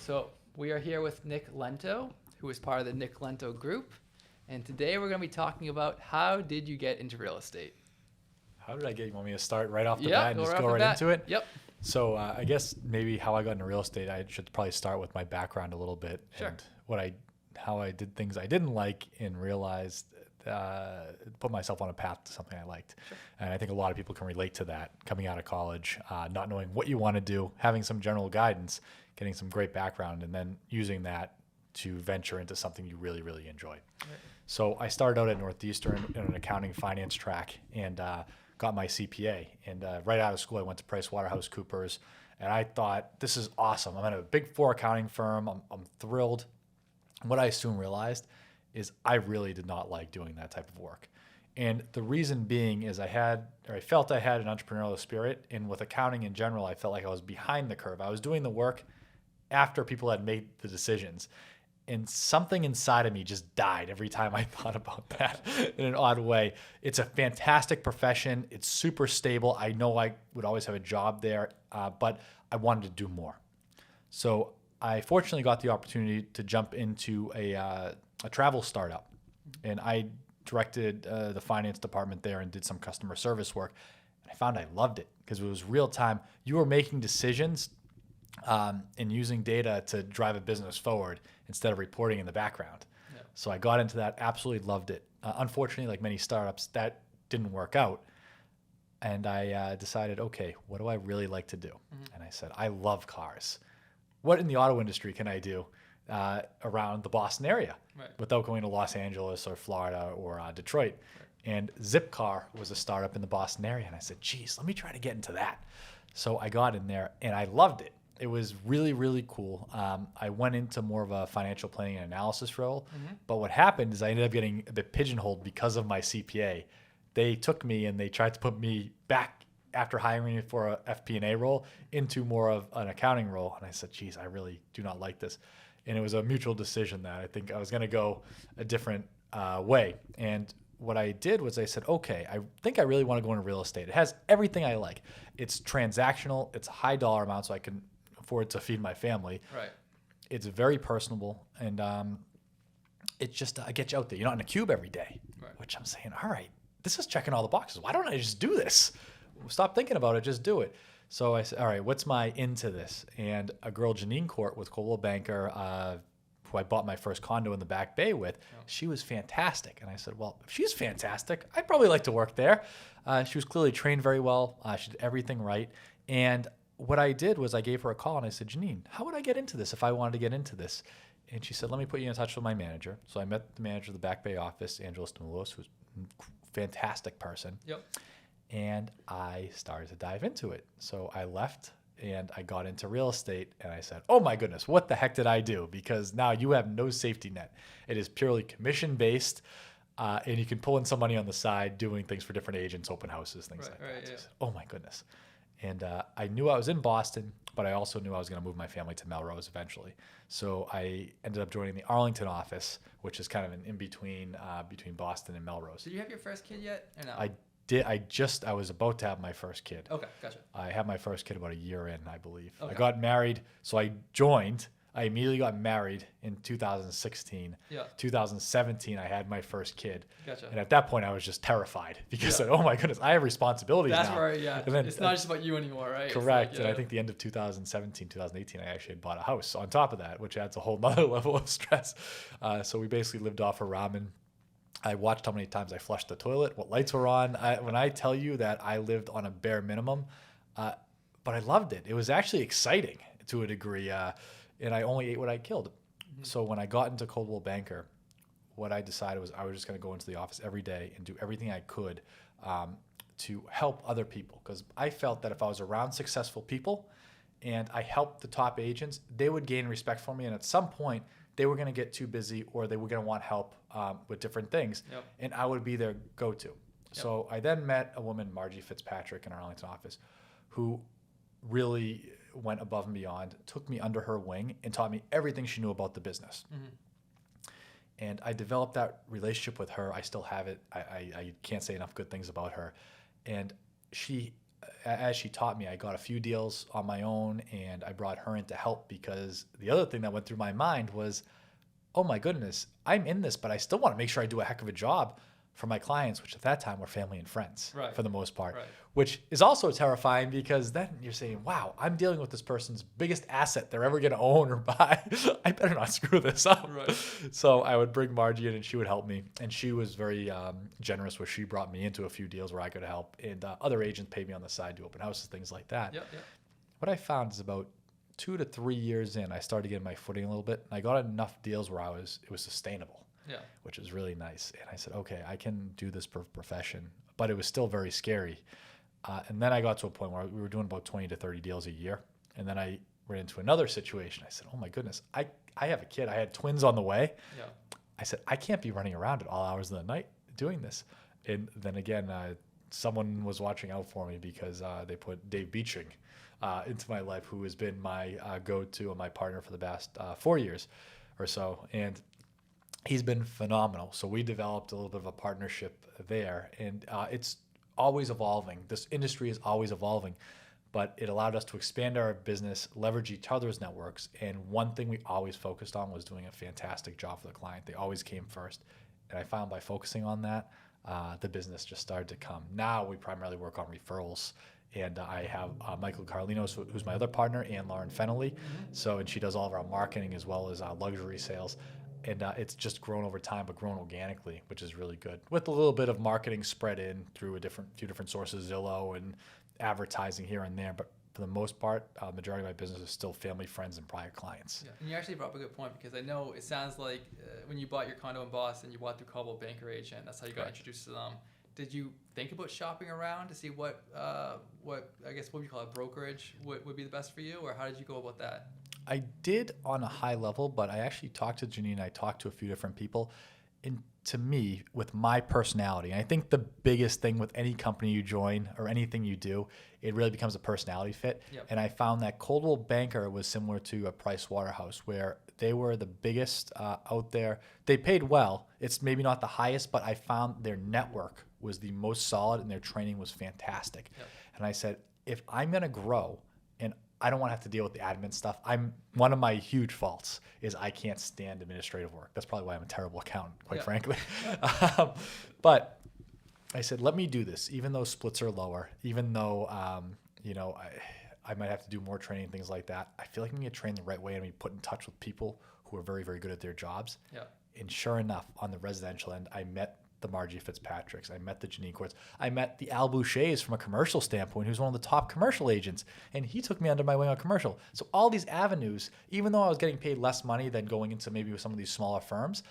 So we are here with Nick Lento, who is part of the Nick Lento Group. And today we're going to be talking about how did you get into real estate? How did I get? You want me to start right off the bat and just go right into it? Yep. So I guess maybe how I got into real estate, I should probably start with my background a little bit and how I did things I didn't like and realized, put myself on a path to something I liked. Sure. And I think a lot of people can relate to that coming out of college, not knowing what you want to do, having some general guidance, getting some great background, and then using that to venture into something you really, really enjoy. Right. So I started out at Northeastern in an accounting finance track and got my CPA. And right out of school, I went to PricewaterhouseCoopers, and I thought, this is awesome. I'm at a Big Four accounting firm. I'm thrilled. What I soon realized is I really did not like doing that type of work. And the reason being is I felt I had an entrepreneurial spirit, and with accounting in general, I felt like I was behind the curve. I was doing the work after people had made the decisions. And something inside of me just died every time I thought about that in an odd way. It's a fantastic profession. It's super stable. I know I would always have a job there, but I wanted to do more. So I fortunately got the opportunity to jump into a travel startup. And I directed the finance department there and did some customer service work. And I found I loved it because it was real time. You were making decisions and using data to drive a business forward instead of reporting in the background. Yeah. So I got into that, absolutely loved it. Unfortunately, like many startups, that didn't work out. And I decided, okay, what do I really like to do? Mm-hmm. And I said, I love cars. What in the auto industry can I do around the Boston area without going to Los Angeles or Florida or Detroit? Right. And Zipcar was a startup in the Boston area. And I said, geez, let me try to get into that. So I got in there and I loved it. It was really, really cool. I went into more of a financial planning and analysis role. Mm-hmm. But what happened is I ended up getting a bit pigeonholed because of my CPA. They took me and they tried to put me back after hiring me for a FP&A role into more of an accounting role. And I said, geez, I really do not like this. And it was a mutual decision that I think I was going to go a different way. And what I did was I said, okay, I think I really want to go into real estate. It has everything I like. It's transactional. It's a high dollar amount, so I can afford to feed my family. Right. It's very personable, and it's just I get you out there. You're not in a cube every day, right. Which I'm saying, all right, this is checking all the boxes. Why don't I just do this? Stop thinking about it, just do it. So I said, all right, what's my into this? And a girl, Janine Court with Coldwell Banker, who I bought my first condo in the Back Bay with, she was fantastic. And I said, well, if she's fantastic, I'd probably like to work there. She was clearly trained very well. She did everything right. And what I did was I gave her a call and I said, Janine, how would I get into this if I wanted to get into this? And she said, let me put you in touch with my manager. So I met the manager of the Back Bay office, Angelos Demoulos, who's a fantastic person. Yep. And I started to dive into it. So I left and I got into real estate and I said, oh my goodness, what the heck did I do? Because now you have no safety net. It is purely commission based. And you can pull in some money on the side doing things for different agents, open houses, things like that. Right, so I said, oh my goodness. And I knew I was in Boston, but I also knew I was going to move my family to Melrose eventually. So I ended up joining the Arlington office, which is kind of an in-between between Boston and Melrose. Did you have your first kid yet or no? I was about to have my first kid. Okay, gotcha. I had my first kid about a year in, I believe. Okay. I got married, so I joined. I immediately got married in 2016. Yeah. 2017, I had my first kid. Gotcha. And at that point, I was just terrified because oh my goodness, I have responsibilities now. That's right, yeah. And then, it's not just about you anymore, right? Correct. And I think the end of 2017, 2018, I actually had bought a house on top of that, which adds a whole nother level of stress. So we basically lived off of ramen. I watched how many times I flushed the toilet, what lights were on. When I tell you that I lived on a bare minimum, but I loved it. It was actually exciting to a degree, and I only ate what I killed. Mm-hmm. So when I got into Coldwell Banker, what I decided was I was just going to go into the office every day and do everything I could to help other people. Because I felt that if I was around successful people and I helped the top agents, they would gain respect for me. And at some point, they were going to get too busy or they were going to want help with different things. Yep. And I would be their go-to. Yep. So I then met a woman, Margie Fitzpatrick, in our Arlington office, who really went above and beyond, took me under her wing, and taught me everything she knew about the business. Mm-hmm. And I developed that relationship with her. I still have it. I can't say enough good things about her. And she as she taught me, I got a few deals on my own, and I brought her in to help, because the other thing that went through my mind was, oh my goodness, I'm in this, but I still want to make sure I do a heck of a job for my clients, which at that time were family and friends for the most part, which is also terrifying, because then you're saying, wow, I'm dealing with this person's biggest asset they're ever going to own or buy. I better not screw this up. So I would bring Margie in and she would help me. And she was very generous, where she brought me into a few deals where I could help. And other agents paid me on the side to open houses, things like that. What I found is about 2 to 3 years in, I started getting my footing a little bit. And I got enough deals where it was sustainable. Which is really nice. And I said, okay, I can do this profession, but it was still very scary. And then I got to a point where we were doing about 20 to 30 deals a year. And then I ran into another situation. I said, oh my goodness, I have a kid. I had twins on the way. I said, I can't be running around at all hours of the night doing this. And then again, someone was watching out for me, because they put Dave Beeching into my life, who has been my go-to and my partner for the past 4 years or so. And he's been phenomenal. So we developed a little bit of a partnership there, and it's always evolving. This industry is always evolving, but it allowed us to expand our business, leverage each other's networks. And one thing we always focused on was doing a fantastic job for the client. They always came first. And I found by focusing on that, the business just started to come. Now we primarily work on referrals. And I have Michael Carlinos, who's my other partner, and Lauren Fennelly. And she does all of our marketing as well as luxury sales. And it's just grown over time, but grown organically, which is really good, with a little bit of marketing spread in through few different sources, Zillow and advertising here and there. But for the most part, majority of my business is still family, friends, and prior clients. And you actually brought up a good point, because I know it sounds like when you bought your condo in Boston, you bought through Coldwell Banker agent. That's how you got introduced to them. Did you think about shopping around to see what I guess what would you call it, brokerage would be the best for you, or how did you go about that? I did on a high level, but I actually talked to Janine. I talked to a few different people. And to me, with my personality, and I think the biggest thing with any company you join or anything you do, it really becomes a personality fit. And I found that Coldwell Banker was similar to a Price Waterhouse, where they were the biggest out there. They paid well. It's maybe not the highest, but I found their network was the most solid and their training was fantastic. And I said, if I'm going to grow, and I don't want to have to deal with the admin stuff. One of my huge faults is I can't stand administrative work. That's probably why I'm a terrible accountant, quite frankly. But I said, let me do this, even though splits are lower, even though I might have to do more training, things like that. I feel like I'm going to get trained the right way and be put in touch with people who are very, very good at their jobs. And sure enough, on the residential end, I met the Margie Fitzpatricks. I met the Janine Courts. I met the Al Bouchers from a commercial standpoint, who's one of the top commercial agents, and he took me under my wing on commercial. So all these avenues, even though I was getting paid less money than going into maybe with some of these smaller firms,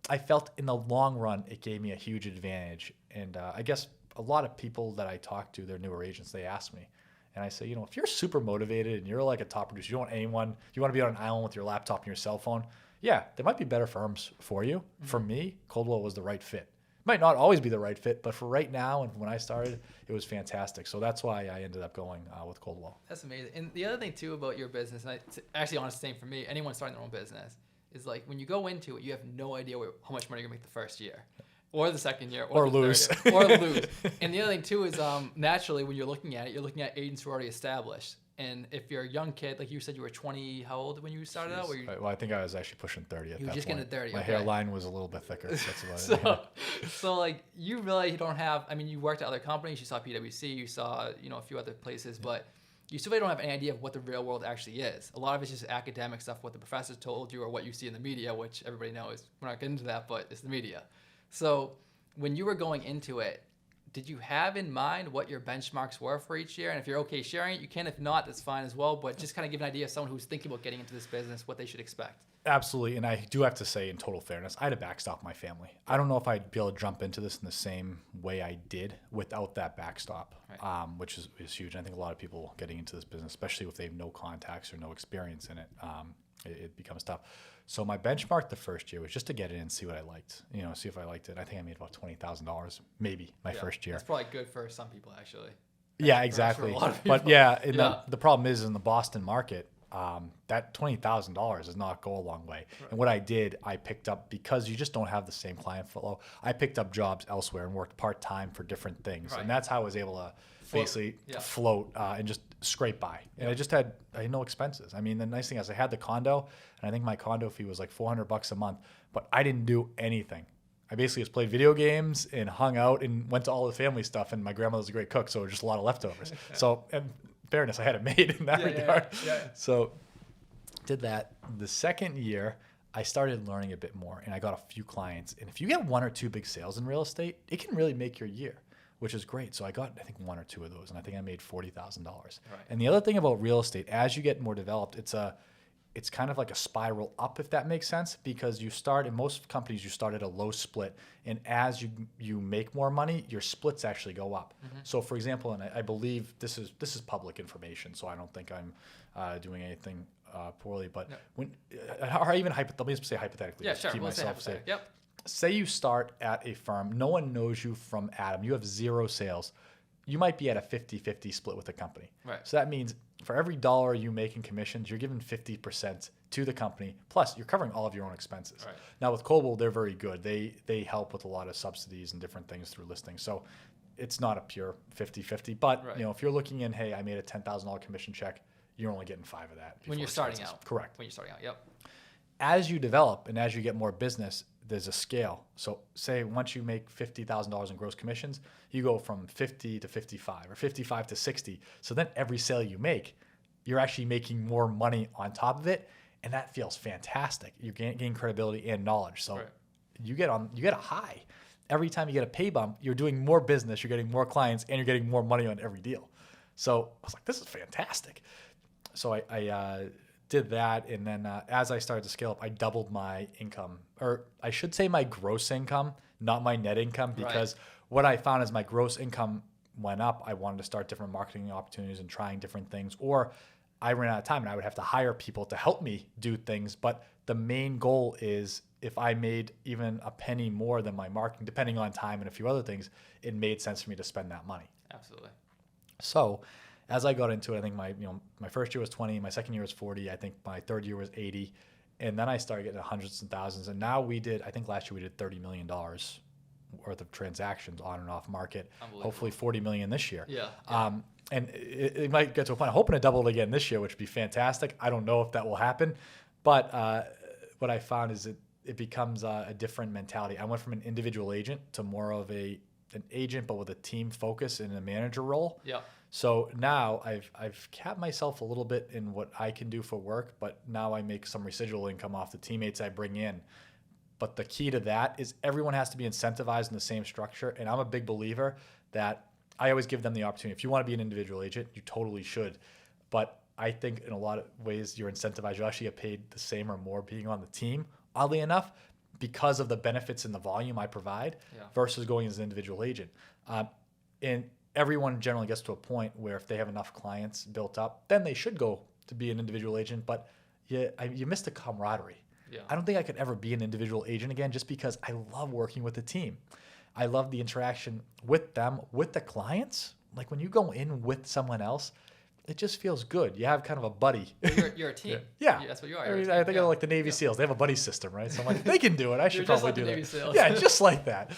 I felt in the long run it gave me a huge advantage. And I guess a lot of people that I talk to, they're newer agents, they ask me, and I say, if you're super motivated and you're like a top producer, you don't want anyone, you want to be on an island with your laptop and your cell phone, yeah, there might be better firms for you. For me, Coldwell was the right fit. Might not always be the right fit, but for right now and when I started, it was fantastic. So that's why I ended up going with Coldwell. That's amazing. And the other thing too about your business, and actually honestly, same for me, anyone starting their own business, is like when you go into it, you have no idea how much money you're gonna make the first year, or the second year, or the lose, third year, or lose. And the other thing too is naturally when you're looking at it, you're looking at agents who are already established. And if you're a young kid, like you said, you were 20, how old when you started out? Well, I think I was actually pushing 30 at that point. You were just getting to 30. My hairline was a little bit thicker. That's about it. So like you really don't have, you worked at other companies, you saw PwC, you saw, a few other places, but you still really don't have any idea of what the real world actually is. A lot of it's just academic stuff, what the professors told you or what you see in the media, which everybody knows. We're not getting into that, but it's the media. So when you were going into it, did you have in mind what your benchmarks were for each year? And if you're okay sharing it, you can. If not, that's fine as well. But just kind of give an idea of someone who's thinking about getting into this business, what they should expect. Absolutely. And I do have to say, in total fairness, I had to backstop my family. I don't know if I'd be able to jump into this in the same way I did without that backstop, which is huge. And I think a lot of people getting into this business, especially if they have no contacts or no experience in it, it becomes tough. So my benchmark the first year was just to get in and see what I liked, see if I liked it. I think I made about $20,000, maybe my first year. That's probably good for some people, actually. Yeah, exactly. But the problem is in the Boston market, that $20,000 does not go a long way. Right. And what I did, I picked up, because you just don't have the same client flow, I picked up jobs elsewhere and worked part-time for different things. Right. And that's how I was able to basically float and just scrape by. And I had no expenses. I mean, the nice thing is I had the condo, and I think my condo fee was like $400 a month, but I didn't do anything. I basically just played video games and hung out and went to all the family stuff. And my grandmother's a great cook, so it was just a lot of leftovers. So, in fairness, I had it made in that regard. So, did that. The second year, I started learning a bit more, and I got a few clients. And if you get 1 or 2 big sales in real estate, it can really make your year, which is great. So I got, I think, 1 or 2 of those, and I think I made $40,000. Right. And the other thing about real estate, as you get more developed, it's kind of like a spiral up, if that makes sense, because you start, in most companies, you start at a low split, and as you make more money, your splits actually go up. Mm-hmm. So for example, and I believe this is public information, so I don't think I'm doing anything poorly, but when, or even let me just say hypothetically. Yeah, sure. Keep We'll myself say safe. Yep. Say you start at a firm, no one knows you from Adam, you have 0 sales. You might be at a 50-50 split with the company. Right. So that means for every dollar you make in commissions, you're giving 50% to the company, plus you're covering all of your own expenses. Right. Now with Coldwell, they're very good. They help with a lot of subsidies and different things through listings. So it's not a pure 50-50, but if you're looking in, hey, I made a $10,000 commission check, you're only getting 5 of that. When you're starting out. Correct. When you're starting out, yep. As you develop and as you get more business, there's a scale. So say once you make $50,000 in gross commissions, you go from 50 to 55 or 55 to 60. So then every sale you make, you're actually making more money on top of it. And that feels fantastic. You gain credibility and knowledge. So you get a high. Every time you get a pay bump, you're doing more business, you're getting more clients, and you're getting more money on every deal. So I was like, this is fantastic. So I did that, and then as I started to scale up, I doubled my income, or I should say my gross income, not my net income, because what I found is my gross income went up. I wanted to start different marketing opportunities and trying different things, or I ran out of time and I would have to hire people to help me do things. But the main goal is if I made even a penny more than my marketing, depending on time and a few other things, it made sense for me to spend that money. Absolutely. So as I got into it, I think my first year was 20, my second year was 40, I think my third year was 80, and then I started getting hundreds and thousands. And now I think last year we did $30 million worth of transactions on and off market. Hopefully 40 million this year. Yeah. And it might get to a point. I'm hoping to double it again this year, which would be fantastic. I don't know if that will happen, but what I found is it becomes a different mentality. I went from an individual agent to more of an agent, but with a team focus and a manager role. Yeah. So now I've capped myself a little bit in what I can do for work, but now I make some residual income off the teammates I bring in. But the key to that is everyone has to be incentivized in the same structure. And I'm a big believer that I always give them the opportunity. If you want to be an individual agent, you totally should. But I think in a lot of ways you're incentivized. You actually get paid the same or more being on the team, oddly enough, because of the benefits and the volume I provide versus going as an individual agent. And everyone generally gets to a point where if they have enough clients built up, then they should go to be an individual agent. But you miss the camaraderie. Yeah. I don't think I could ever be an individual agent again just because I love working with the team. I love the interaction with them, with the clients. Like when you go in with someone else, it just feels good. You have kind of a buddy. You're a team. Yeah. That's what you are. I think of like the Navy SEALs. They have a buddy system, right? So I'm like, they can do it. I should probably do that. Yeah, just like that.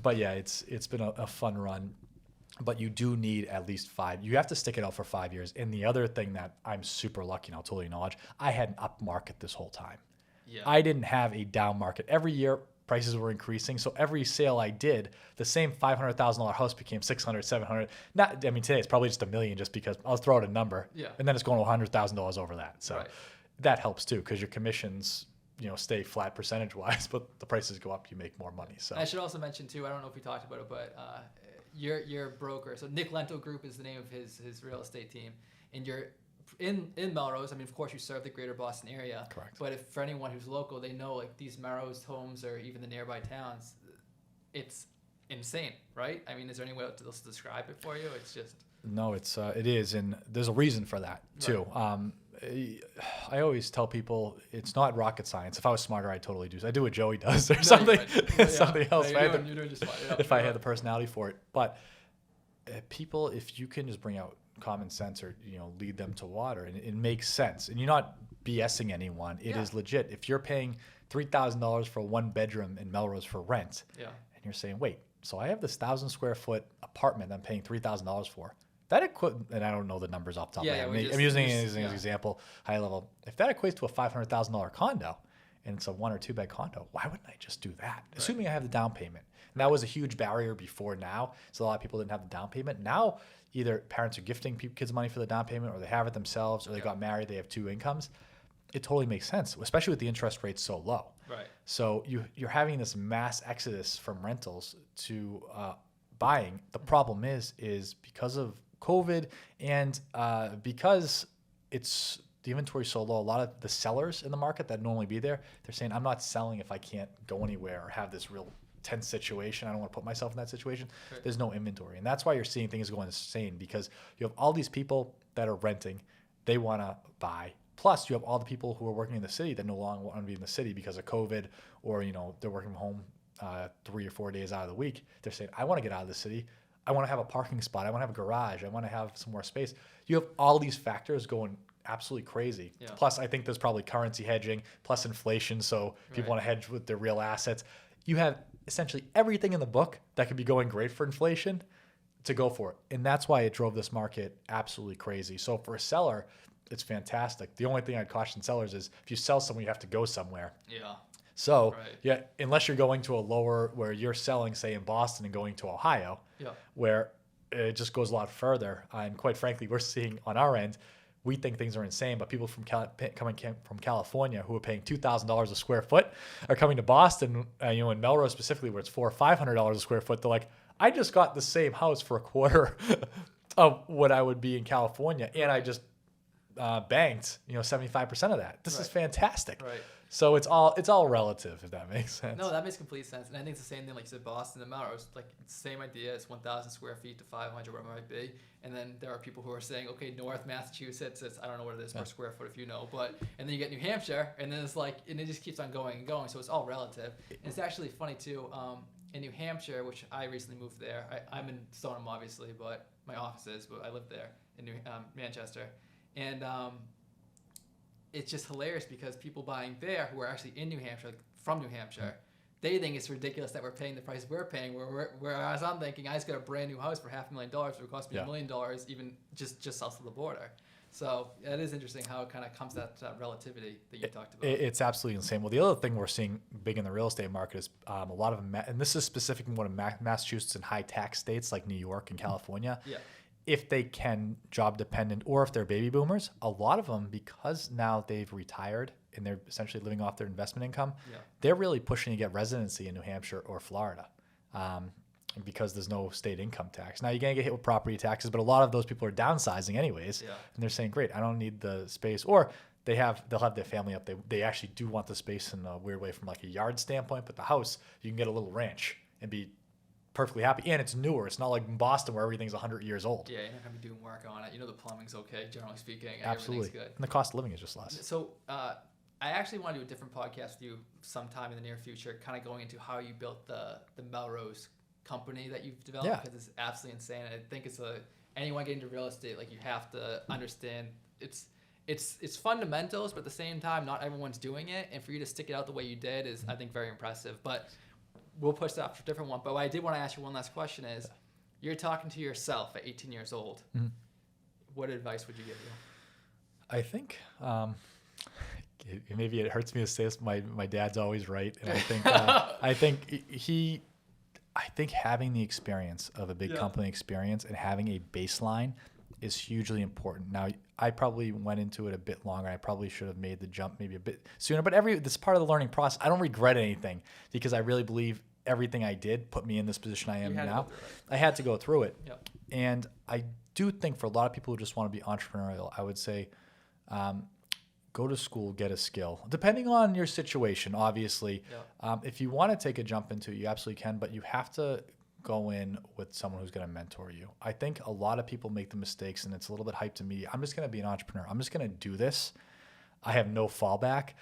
But yeah, it's been a fun run. But you do need at least 5. You have to stick it out for 5 years. And the other thing that I'm super lucky, and I'll totally acknowledge, I had an up market this whole time. Yeah. I didn't have a down market. Every year, prices were increasing. So every sale I did, the same $500,000 house became $600,000, $700,000. Today it's probably just $1 million just because I'll throw out a number. Yeah. And then it's going to $100,000 over that. So that helps too because your commissions stay flat percentage-wise, but the prices go up, you make more money. So I should also mention too, I don't know if we talked about it, but your broker. So Nick Lento Group is the name of his real estate team, and you're in Melrose. Of course, you serve the greater Boston area. Correct. But if for anyone who's local, they know like these Melrose homes or even the nearby towns, it's insane, right? Is there any way to describe it for you? It's just no, it is, and there's a reason for that too. Right. I always tell people it's not rocket science. If I was smarter, I'd totally do. I do what Joey does or something else. You're doing just fine. Yeah, if I had the personality for it, but people, if you can just bring out common sense or lead them to water, and it makes sense, and you're not BSing anyone. It is legit. If you're paying $3,000 for a 1 bedroom in Melrose for rent, and you're saying, wait, So I have this 1,000 square foot apartment I'm paying $3,000 for. That and I don't know the numbers off the top of my head. I'm using it as an example, high level. If that equates to a $500,000 condo, and it's a 1 or 2 bed condo, why wouldn't I just do that? Right. Assuming I have the down payment. And that was a huge barrier before now. So a lot of people didn't have the down payment. Now, either parents are gifting kids money for the down payment, or they have it themselves, or they got married, they have 2 incomes. It totally makes sense, especially with the interest rates so low. Right. So you're having this mass exodus from rentals to buying. The problem is because of COVID and because the inventory is so low, a lot of the sellers in the market that normally be there, they're saying, I'm not selling if I can't go anywhere or have this real tense situation. I don't want to put myself in that situation. Right. There's no inventory. And that's why you're seeing things going insane, because you have all these people that are renting. They want to buy. Plus, you have all the people who are working in the city that no longer want to be in the city because of COVID, or they're working from home 3 or 4 days out of the week. They're saying, I want to get out of the city. I want to have a parking spot. I want to have a garage. I want to have some more space. You have all these factors going absolutely crazy. Yeah. Plus, I think there's probably currency hedging, plus inflation. So people want to hedge with their real assets. You have essentially everything in the book that could be going great for inflation to go for it. And that's why it drove this market absolutely crazy. So for a seller, it's fantastic. The only thing I'd caution sellers is if you sell someone, you have to go somewhere. Yeah. So unless you're going to a lower, where you're selling, say in Boston and going to Ohio, where it just goes a lot further. And quite frankly, we're seeing on our end, we think things are insane, but people from coming from California who are paying $2,000 a square foot are coming to Boston, in Melrose specifically, where it's $400 or $500 a square foot. They're like, I just got the same house for a quarter of what I would be in California, and I just banked 75% of that. This is fantastic. Right. So it's all relative, if that makes sense. No, that makes complete sense. And I think it's the same thing, like you said, Boston and Melrose, like it's the same idea. It's 1,000 square feet to 500, whatever it might be. And then there are people who are saying, okay, North Massachusetts, I don't know what it is per square foot if you know, but, and then you get New Hampshire, and then it's like, and it just keeps on going and going. So it's all relative. And it's actually funny too, in New Hampshire, which I recently moved there. I'm in Stoneham, obviously, but my office is, but I live there in Manchester. And it's just hilarious because people buying there who are actually in New Hampshire, like from New Hampshire, they think it's ridiculous that we're paying the price we're paying. Whereas I'm thinking, I just got a brand new house for $500,000. It would cost me $1 million even just south of the border. So it is interesting how it kind of comes to that relativity that you talked about. It's absolutely insane. Well, the other thing we're seeing big in the real estate market is a lot of, and this is specific in one of Massachusetts and high tax states like New York and California. Yeah. If they can job dependent, or if they're baby boomers, a lot of them, because now they've retired and they're essentially living off their investment income, they're really pushing to get residency in New Hampshire or Florida because there's no state income tax. Now you're going to get hit with property taxes, but a lot of those people are downsizing anyways. And they're saying, great, I don't need the space. Or they'll have their family up. They actually do want the space in a weird way from like a yard standpoint, but the house, you can get a little ranch and be perfectly happy, and it's newer. It's not like in Boston where everything's 100 years old. Yeah, you're not gonna be doing work on it. The plumbing's okay, generally speaking. Absolutely, everything's good. And the cost of living is just less. So I actually want to do a different podcast with you sometime in the near future, kind of going into how you built the Melrose company that you've developed, because it's absolutely insane. I think anyone getting into real estate, like you have to understand it's fundamentals, but at the same time, not everyone's doing it, and for you to stick it out the way you did is, I think, very impressive. But we'll push that for a different one. But what I did want to ask you one last question is, you're talking to yourself at 18 years old. Mm-hmm. What advice would you give you? I think maybe it hurts me to say this. My dad's always right, and I think having the experience of a big company experience and having a baseline is hugely important. Now, I probably went into it a bit longer. I probably should have made the jump maybe a bit sooner, but this is part of the learning process. I don't regret anything because I really believe everything I did put me in this position I am now. I had to go through it. Yep. And I do think for a lot of people who just want to be entrepreneurial, I would say go to school, get a skill. Depending on your situation, obviously. Yep. If you want to take a jump into it, you absolutely can, but you have to go in with someone who's going to mentor you. I think a lot of people make the mistakes, and it's a little bit hyped to me. I'm just going to be an entrepreneur. I'm just going to do this. I have no fallback.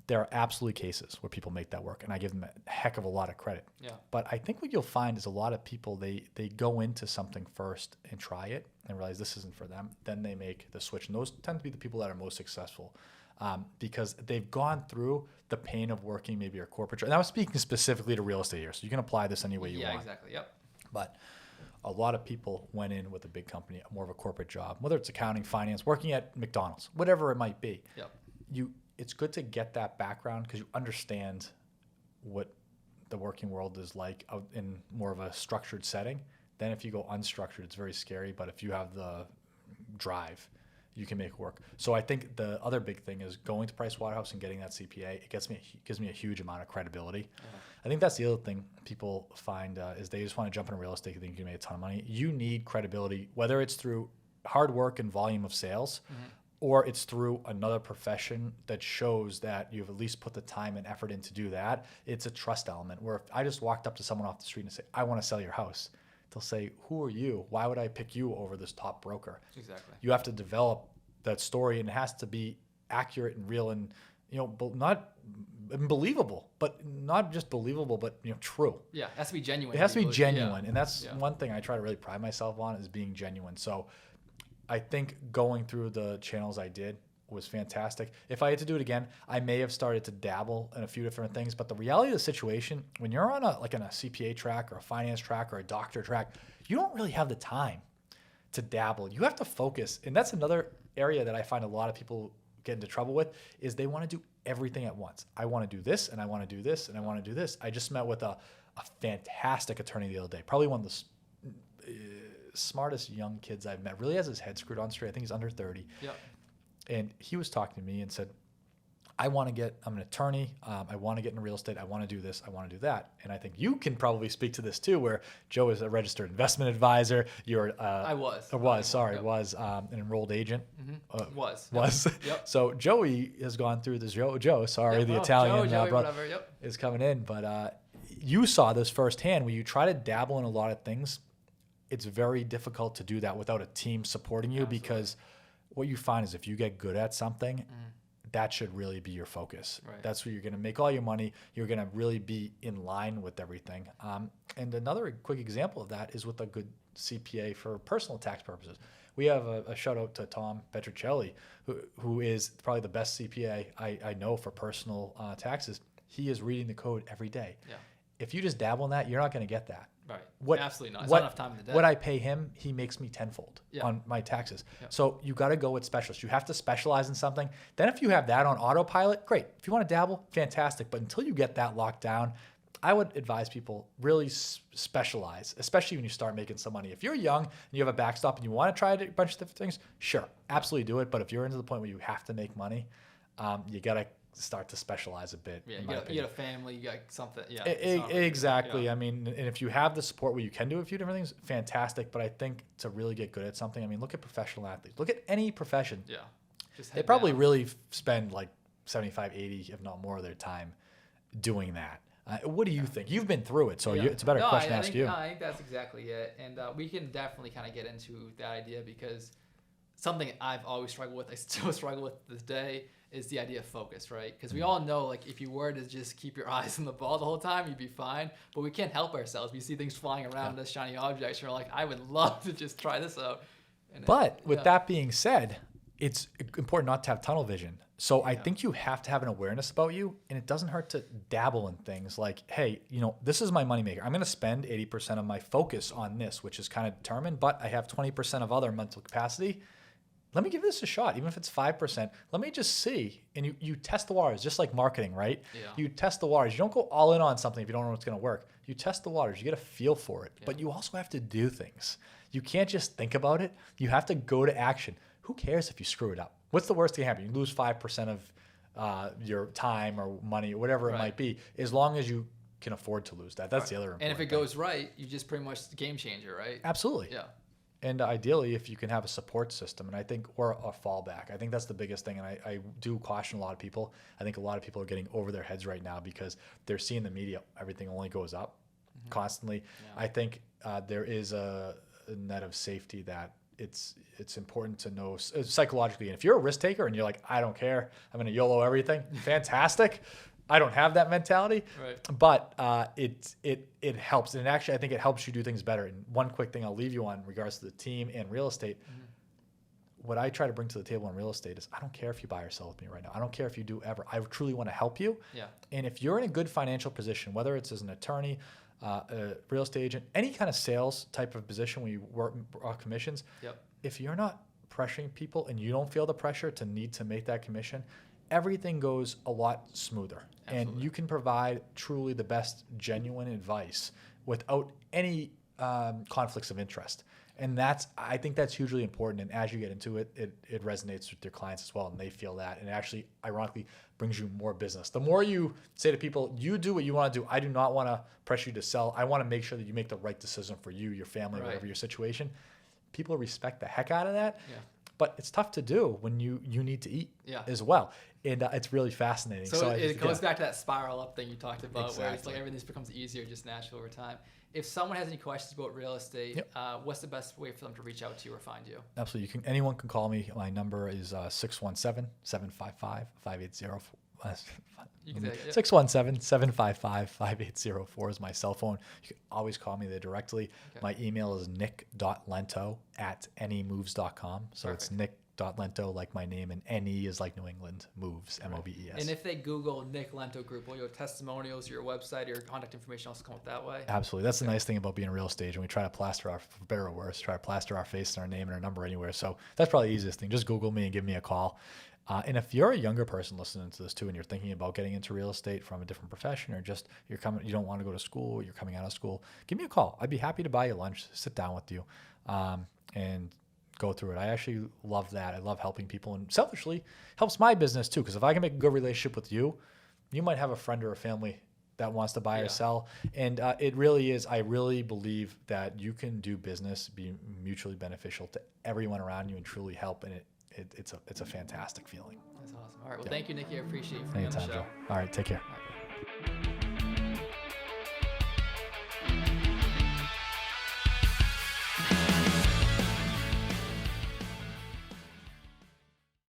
There are absolutely cases where people make that work, and I give them a heck of a lot of credit. Yeah. But I think what you'll find is a lot of people, they go into something first and try it and realize this isn't for them. Then they make the switch. And those tend to be the people that are most successful because they've gone through the pain of working maybe a corporate job. And I was speaking specifically to real estate here, so you can apply this any way you want. Yeah, exactly. Yep. But a lot of people went in with a big company, more of a corporate job, whether it's accounting, finance, working at McDonald's, whatever it might be. Yep. It's good to get that background because you understand what the working world is like in more of a structured setting. Then if you go unstructured, it's very scary. But if you have the drive, you can make it work. So I think the other big thing is going to Pricewaterhouse and getting that CPA. It gives me a huge amount of credibility. I think that's the other thing people find is they just want to jump into real estate and think you can make a ton of money. You need credibility, whether it's through hard work and volume of sales, or it's through another profession that shows that you've at least put the time and effort in to do that. It's a trust element where if I just walked up to someone off the street and say, I want to sell your house, they'll say, who are you? Why would I pick you over this top broker? Exactly. You have to develop that story, and it has to be accurate and real and, not believable, but not just believable, but, true. Yeah, it has to be genuine. It has to be genuine. Yeah. And that's one thing I try to really pride myself on is being genuine. So I think going through the channels I did was fantastic. If I had to do it again, I may have started to dabble in a few different things. But the reality of the situation, when you're on a CPA track or a finance track or a doctor track, you don't really have the time to dabble. You have to focus. And that's another area that I find a lot of people get into trouble with is they want to do everything at once. I want to do this and I want to do this and I want to do this. I just met with a fantastic attorney the other day, probably one of the smartest young kids I've met, really has his head screwed on straight. I think he's under 30. Yeah. And he was talking to me and said, I'm an attorney. I want to get into real estate. I want to do this. I want to do that. And I think you can probably speak to this too, where Joe is a registered investment advisor. You're was an enrolled agent. Was. Yep. So Joey has gone through this. Joe, the Italian Joey, brother whatever, yep. is coming in. But you saw this firsthand when you try to dabble in a lot of things. It's very difficult to do that without a team supporting you. Absolutely. Because what you find is if you get good at something, that should really be your focus. Right. That's where you're going to make all your money. You're going to really be in line with everything. And another quick example of that is with a good CPA for personal tax purposes. We have a shout out to Tom Petricelli, who is probably the best CPA I know for personal taxes. He is reading the code every day. Yeah. If you just dabble in that, you're not going to get that. Right. Absolutely not. It's not enough time in the day. What I pay him, he makes me tenfold on my taxes. Yeah. So you got to go with specialists. You have to specialize in something. Then if you have that on autopilot, great. If you want to dabble, fantastic. But until you get that locked down, I would advise people really specialize, especially when you start making some money. If you're young and you have a backstop and you want to try a bunch of different things, sure, absolutely do it. But if you're into the point where you have to make money, you got to start to specialize a bit. Yeah, you got a family, you got something. Yeah, exactly. Yeah. I mean, and if you have the support where you can do a few different things, fantastic. But I think to really get good at something, I mean, look at professional athletes. Look at any profession. Yeah. They probably really spend like 75, 80, if not more of their time doing that. What do you think? You've been through it, so it's a better question to ask you. I think that's exactly it. And we can definitely kind of get into that idea because something I've always struggled with, I still struggle with this day, is the idea of focus, right? Because we all know, like, if you were to just keep your eyes on the ball the whole time, you'd be fine. But we can't help ourselves. We see things flying around as shiny objects. And we're like, I would love to just try this out. But with that being said, it's important not to have tunnel vision. So I think you have to have an awareness about you, and it doesn't hurt to dabble in things like, hey, this is my moneymaker. I'm going to spend 80% of my focus on this, which is kind of determined, but I have 20% of other mental capacity. Let me give this a shot, even if it's 5%. Let me just see. And you test the waters, just like marketing, right? Yeah. You test the waters. You don't go all in on something if you don't know what's going to work. You test the waters. You get a feel for it. Yeah. But you also have to do things. You can't just think about it. You have to go to action. Who cares if you screw it up? What's the worst thing that can happen? You lose 5% of your time or money or whatever it might be, as long as you can afford to lose that. That's the other important And if it thing. goes right, you just pretty much game changer, right? Absolutely. Yeah. And ideally, if you can have a support system, and I think, or a fallback, I think that's the biggest thing. And I do caution a lot of people. I think a lot of people are getting over their heads right now because they're seeing the media, everything only goes up constantly. Yeah. I think there is a net of safety that it's important to know psychologically. And if you're a risk taker and you're like, I don't care, I'm going to YOLO everything, fantastic. I don't have that mentality, but it helps. And actually, I think it helps you do things better. And one quick thing I'll leave you on in regards to the team and real estate. what I try to bring to the table in real estate is I don't care if you buy or sell with me right now. I don't care if you do ever. I truly want to help you. Yeah. And if you're in a good financial position, whether it's as an attorney, a real estate agent, any kind of sales type of position where you work commissions, Yep. if you're not pressuring people and you don't feel the pressure to need to make that commission, everything goes a lot smoother. Absolutely. And you can provide truly the best genuine advice without any conflicts of interest. And I think that's hugely important. And as you get into it, it resonates with your clients as well. And they feel that. And it actually, ironically, brings you more business. The more you say to people, you do what you want to do. I do not want to pressure you to sell. I want to make sure that you make the right decision for you, your family, Right. whatever your situation. People respect the heck out of that. Yeah. But it's tough to do when you need to eat Yeah. as well. And it's really fascinating. So I it goes back to that spiral up thing you talked about, where it's Exactly. like everything just becomes easier, just natural over time. If someone has any questions about real estate, Yep. What's the best way for them to reach out to you or find you? Absolutely. Anyone can call me. My number is 617-755-5804. You can say it, yeah. 617-755-5804 is my cell phone. You can always call me there directly. Okay. My email is nick.lento@anymoves.com. So it's nick.lento like my name, and NE is like New England moves, MOVES. And if they Google Nick Lento Group, will your testimonials, your website, your contact information also come up that way? Absolutely. That's the nice thing about being a real estate agent. We try to plaster for better or worse, try to plaster our face and our name and our number anywhere. So that's probably the easiest thing. Just Google me and give me a call. And if you're a younger person listening to this too, and you're thinking about getting into real estate from a different profession, or just you don't want to go to school, you're coming out of school, give me a call. I'd be happy to buy you lunch, sit down with you, and go through it. I actually love that. I love helping people, and selfishly helps my business too. Because if I can make a good relationship with you, you might have a friend or a family that wants to buy or sell. And it really is. I really believe that you can do business, be mutually beneficial to everyone around you, and truly help. And it's a fantastic feeling. That's awesome. All right. Well, thank you, Nikki. I appreciate you for being on the Anytime, show. Joe. All right. Take care. All right.